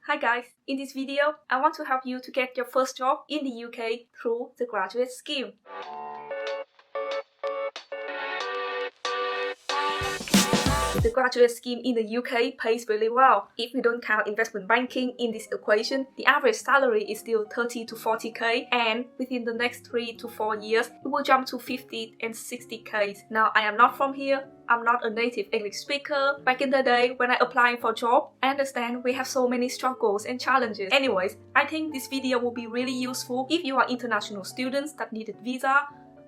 Hi guys, in this video, I want to help you to get your first job in the UK through the graduate scheme. The graduate scheme in the UK pays really well. If we don't count investment banking in this equation, the average salary is still 30 to 40k, and within the next 3 to 4 years, it will jump to 50 and 60k. Now, I am not from here. I'm not a native English speaker. Back in the day, when I applied for a job, I understand we have so many struggles and challenges. Anyways, I think this video will be really useful if you are international students that needed visa,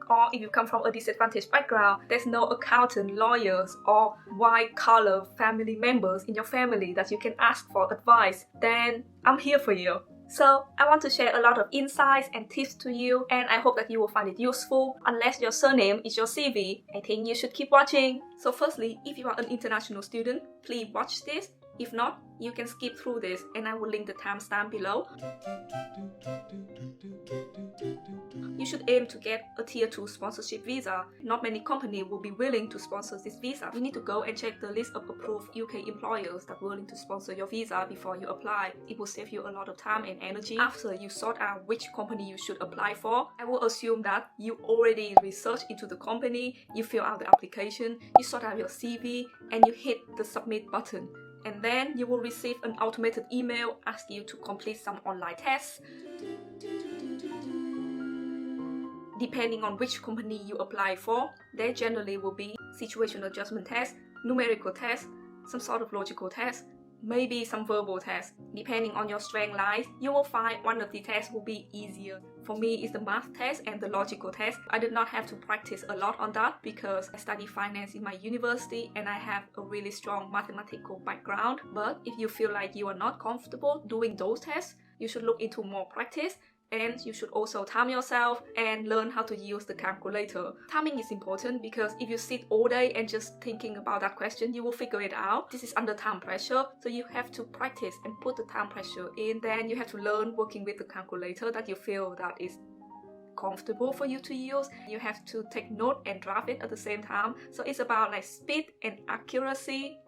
or if you come from a disadvantaged background, there's no accountant, lawyers, or white-collar family members in your family that you can ask for advice, then I'm here for you. So I want to share a lot of insights and tips to you, and I hope that you will find it useful. Unless your surname is your CV, I think you should keep watching. So firstly, if you are an international student, please watch this. If not, you can skip through this and I will link the timestamp below. You should aim to get a Tier 2 sponsorship visa. Not many companies will be willing to sponsor this visa. You need to go and check the list of approved UK employers that are willing to sponsor your visa before you apply. It will save you a lot of time and energy. After you sort out which company you should apply for, I will assume that you already researched into the company, you fill out the application, you sort out your CV, and you hit the submit button. And then you will receive an automated email asking you to complete some online tests. Depending on which company you apply for, there generally will be situational adjustment tests, numerical tests, some sort of logical test, maybe some verbal tests. Depending on your strength lies, you will find one of the tests will be easier. For me, it's the math test and the logical test. I did not have to practice a lot on that because I study finance in my university and I have a really strong mathematical background. But if you feel like you are not comfortable doing those tests, you should look into more practice. And you should also time yourself and learn how to use the calculator. Timing is important because if you sit all day and just thinking about that question, you will figure it out. This is under time pressure, so you have to practice and put the time pressure in. Then you have to learn working with the calculator that you feel that is comfortable for you to use. You have to take note and draft it at the same time. So it's about like speed and accuracy.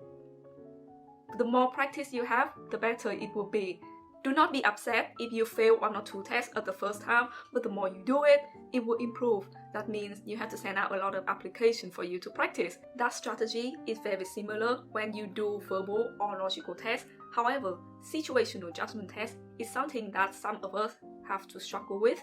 The more practice you have, the better it will be. Do not be upset if you fail 1 or 2 tests at the first time, but the more you do it, it will improve. That means you have to send out a lot of applications for you to practice. That strategy is very similar when you do verbal or logical tests. However, situational judgment test is something that some of us have to struggle with.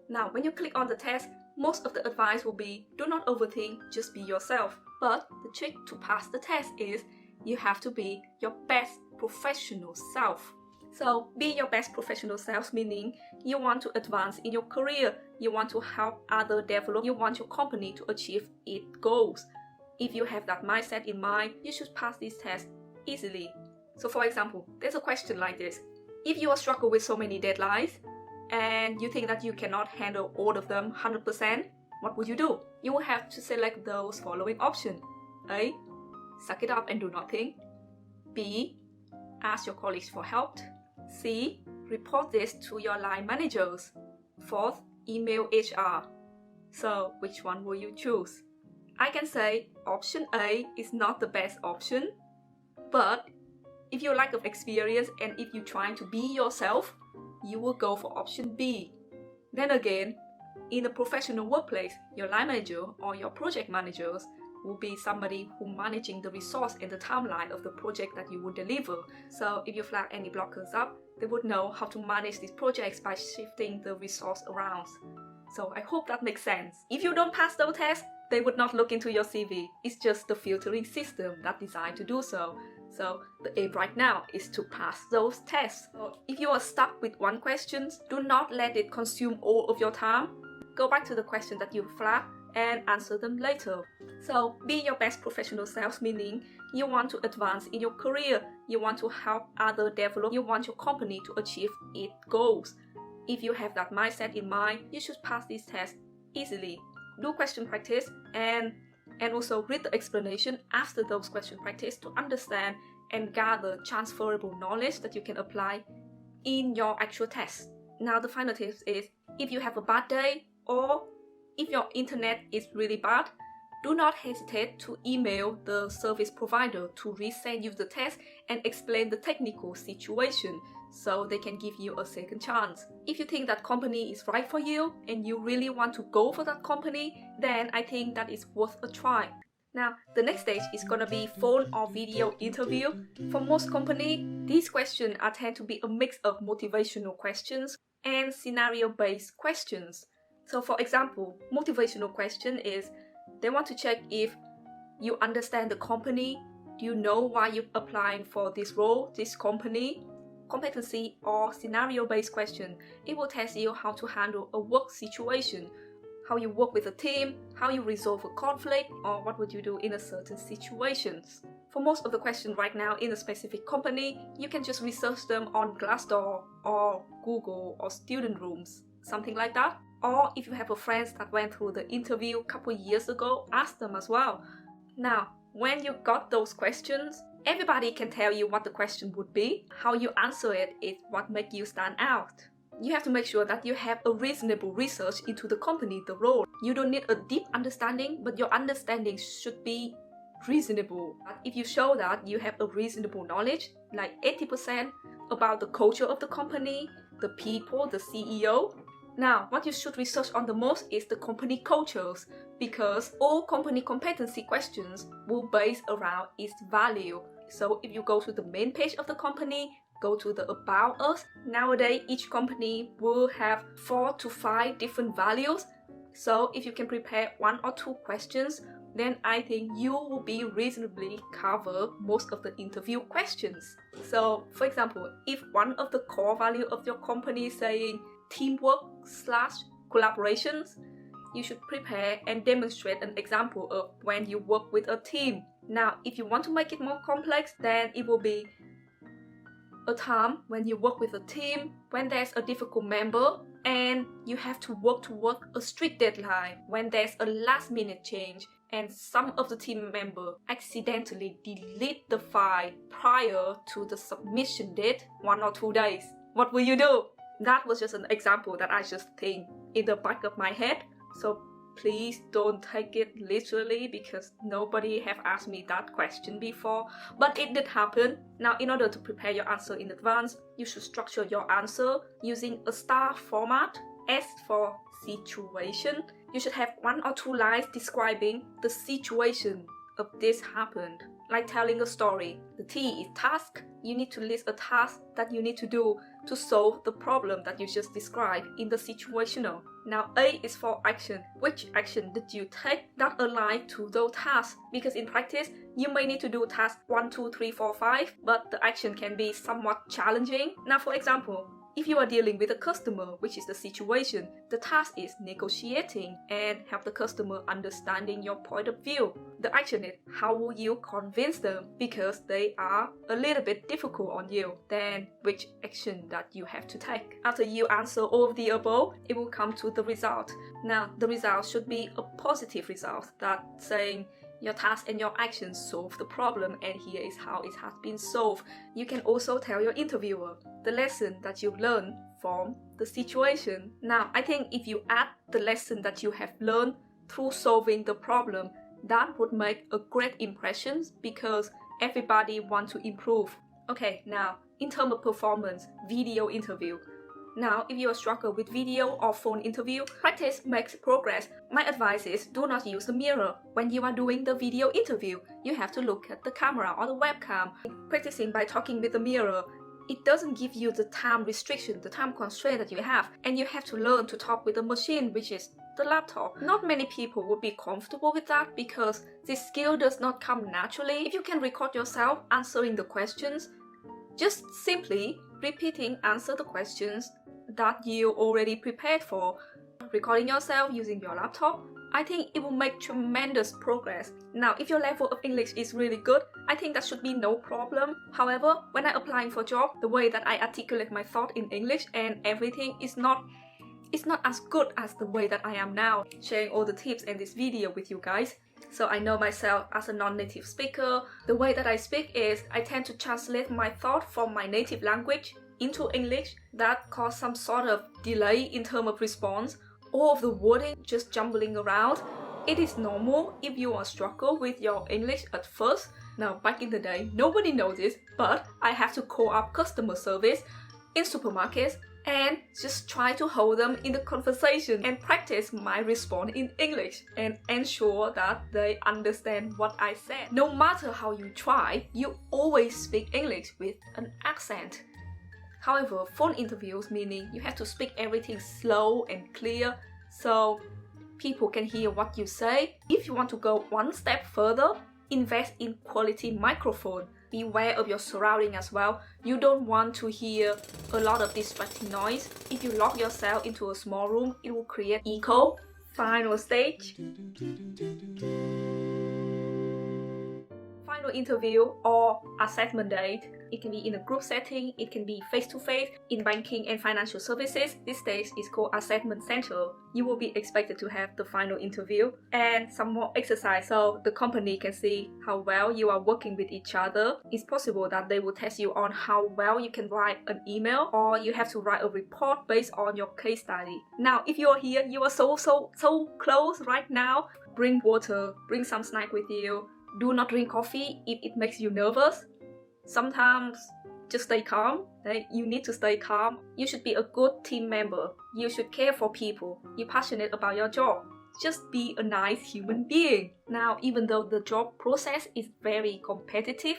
Now, when you click on the test, most of the advice will be, do not overthink, just be yourself. But the trick to pass the test is, you have to be your best professional self. So be your best professional self, meaning you want to advance in your career, you want to help others develop, you want your company to achieve its goals. If you have that mindset in mind, you should pass this test easily. So for example, there's a question like this. If you are struggling with so many deadlines and you think that you cannot handle all of them 100%, what would you do? You will have to select those following options. A. Suck it up and do nothing. B. Ask your colleagues for help. C. Report this to your line managers. 4th, email HR. So, which one will you choose? I can say option A is not the best option, but if you lack of experience and if you're trying to be yourself, you will go for option B. Then again, in a professional workplace, your line manager or your project managers will be somebody who managing the resource and the timeline of the project that you will deliver. So if you flag any blockers up, they would know how to manage these projects by shifting the resource around. So I hope that makes sense. If you don't pass those tests, they would not look into your CV. It's just the filtering system that's designed to do so. So the aim right now is to pass those tests. So if you are stuck with one question, do not let it consume all of your time. Go back to the question that you flagged and answer them later. So be your best professional self, meaning you want to advance in your career, you want to help others develop, you want your company to achieve its goals. If you have that mindset in mind, you should pass this test easily. Do question practice and also read the explanation after those question practice to understand and gather transferable knowledge that you can apply in your actual test. Now the final tip is, if you have a bad day or if your internet is really bad, do not hesitate to email the service provider to resend you the test and explain the technical situation so they can give you a second chance. If you think that company is right for you and you really want to go for that company, then I think that is worth a try. Now, the next stage is gonna be phone or video interview. For most companies, these questions tend to be a mix of motivational questions and scenario-based questions. So for example, motivational question is they want to check if you understand the company, do you know why you're applying for this role, this company. Competency or scenario-based question, it will test you how to handle a work situation, how you work with a team, how you resolve a conflict, or what would you do in a certain situations. For most of the questions right now in a specific company, you can just research them on Glassdoor or Google or Student Rooms, something like that. Or if you have a friend that went through the interview a couple years ago, ask them as well. Now, when you got those questions, everybody can tell you what the question would be. How you answer it is what makes you stand out. You have to make sure that you have a reasonable research into the company, the role. You don't need a deep understanding, but your understanding should be reasonable. If you show that you have a reasonable knowledge, like 80% about the culture of the company, the people, the CEO. Now, what you should research on the most is the company cultures, because all company competency questions will base around its value. So if you go to the main page of the company, go to the About Us. Nowadays, each company will have 4 to 5 different values. So if you can prepare 1 or 2 questions, then I think you will be reasonably cover most of the interview questions. So for example, if one of the core value of your company is saying teamwork/collaborations, you should prepare and demonstrate an example of when you work with a team. Now, if you want to make it more complex, then it will be a time when you work with a team, when there's a difficult member, and you have to work towards a strict deadline, when there's a last minute change, and some of the team member accidentally delete the file prior to the submission date 1 or 2 days. What will you do? That was just an example that I just think in the back of my head. So please don't take it literally, because nobody have asked me that question before, but it did happen. Now, in order to prepare your answer in advance, you should structure your answer using a STAR format. S for situation. You should have 1 or 2 lines describing the situation of this happened, like telling a story. The T is task. You need to list a task that you need to do to solve the problem that you just described in the situational. Now, A is for action. Which action did you take that align to those tasks? Because in practice, you may need to do task 1, 2, 3, 4, 5, but the action can be somewhat challenging. Now, for example, if you are dealing with a customer, which is the situation, the task is negotiating and help the customer understanding your point of view. The action is how will you convince them because they are a little bit difficult on you. Then which action that you have to take. After you answer all of the above, it will come to the result. Now, the result should be a positive result that saying your task and your actions solve the problem, and here is how it has been solved. You can also tell your interviewer the lesson that you learned from the situation. Now, I think if you add the lesson that you have learned through solving the problem, that would make a great impression because everybody wants to improve. Okay, now, in terms of performance, video interview. Now, if you are struggling with video or phone interview, practice makes progress. My advice is do not use a mirror. When you are doing the video interview, you have to look at the camera or the webcam. Practicing by talking with the mirror, it doesn't give you the time restriction, the time constraint that you have. And you have to learn to talk with the machine, which is the laptop. Not many people would be comfortable with that because this skill does not come naturally. If you can record yourself answering the questions, just simply repeating answer the questions that you already prepared for. Recording yourself using your laptop, I think it will make tremendous progress. Now, if your level of English is really good, I think that should be no problem. However, when I'm applying for a job, the way that I articulate my thought in English and everything is not as good as the way that I am now, sharing all the tips in this video with you guys. So I know myself as a non-native speaker, the way that I speak is I tend to translate my thought from my native language into English. That caused some sort of delay in terms of response. All of the wording just jumbling around. It is normal if you are struggle with your English at first. Now, back in the day, nobody knows this, but I have to call up customer service in supermarkets and just try to hold them in the conversation and practice my response in English and ensure that they understand what I said. No matter how you try, you always speak English with an accent. However, phone interviews meaning you have to speak everything slow and clear so people can hear what you say. If you want to go one step further, invest in quality microphone. Beware of your surrounding as well. You don't want to hear a lot of distracting noise. If you lock yourself into a small room, it will create echo. Final stage. Final interview or assessment date. It can be in a group setting, it can be face-to-face. In banking and financial services, this stage is called assessment center. You will be expected to have the final interview and some more exercise so the company can see how well you are working with each other. It's possible that they will test you on how well you can write an email, or you have to write a report based on your case study. Now, if you are here, you are so close right now. Bring water, bring some snack with you. Do not drink coffee if it makes you nervous. Sometimes just stay calm. You need to stay calm. You should be a good team member. You should care for people. You're passionate about your job. Just be a nice human being. Now, even though the job process is very competitive,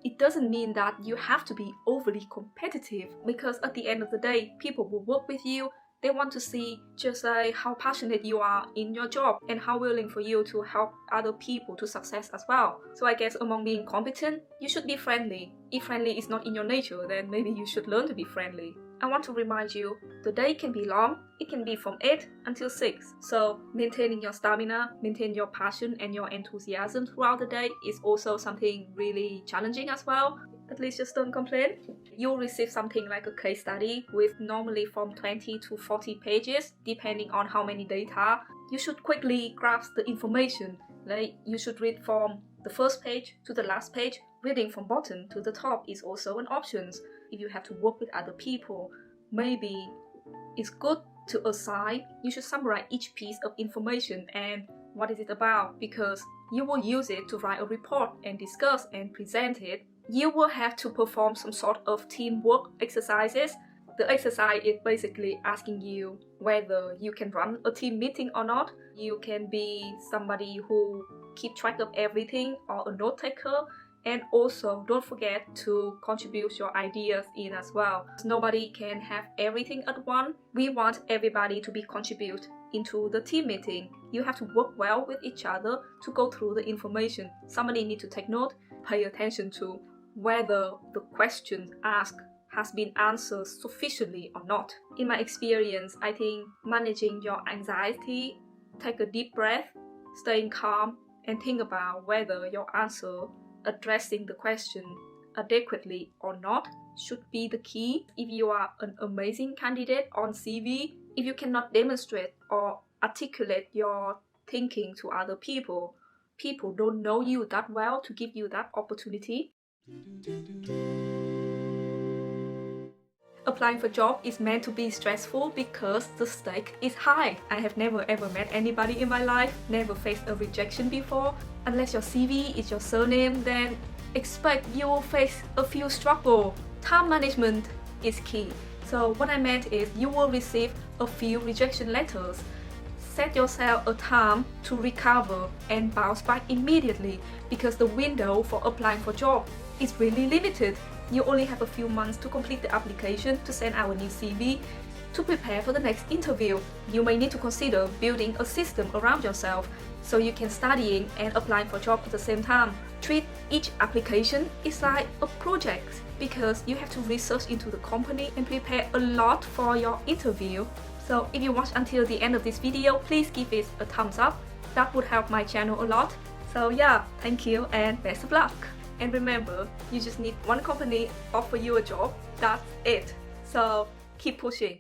it doesn't mean that you have to be overly competitive, because at the end of the day, people will work with you. They want to see just how passionate you are in your job and how willing for you to help other people to success as well. So I guess among being competent, you should be friendly. If friendly is not in your nature, then maybe you should learn to be friendly. I want to remind you, the day can be long. It can be from 8 until 6. So maintaining your stamina, maintain your passion and your enthusiasm throughout the day is also something really challenging as well. At least just don't complain. You'll receive something like a case study with normally from 20 to 40 pages, depending on how many data. You should quickly grasp the information. You should read from the first page to the last page. Reading from bottom to the top is also an option. If you have to work with other people, maybe it's good to assign. You should summarize each piece of information and what is it about, because you will use it to write a report and discuss and present it. You will have to perform some sort of teamwork exercises. The exercise is basically asking you whether you can run a team meeting or not. You can be somebody who keep track of everything or a note taker. And also, don't forget to contribute your ideas in as well. Nobody can have everything at once. We want everybody to be contribute into the team meeting. You have to work well with each other to go through the information. Somebody need to take note, pay attention to whether the question asked has been answered sufficiently or not. In my experience, I think managing your anxiety, take a deep breath, staying calm, and think about whether your answer addressing the question adequately or not should be the key. If you are an amazing candidate on CV, if you cannot demonstrate or articulate your thinking to other people, people don't know you that well to give you that opportunity. Applying for job is meant to be stressful because the stake is high. I have never ever met anybody in my life, never faced a rejection before. Unless your CV is your surname, then expect you will face a few struggles. Time management is key. So what I meant is you will receive a few rejection letters. Set yourself a time to recover and bounce back immediately, because the window for applying for job is really limited. You only have a few months to complete the application to send our new CV. To prepare for the next interview, you may need to consider building a system around yourself so you can studying and applying for job at the same time. Treat each application is like a project, because you have to research into the company and prepare a lot for your interview. So if you watch until the end of this video, please give it a thumbs up. That would help my channel a lot. So yeah, thank you and best of luck. And remember, you just need one company offer you a job. That's it. So keep pushing.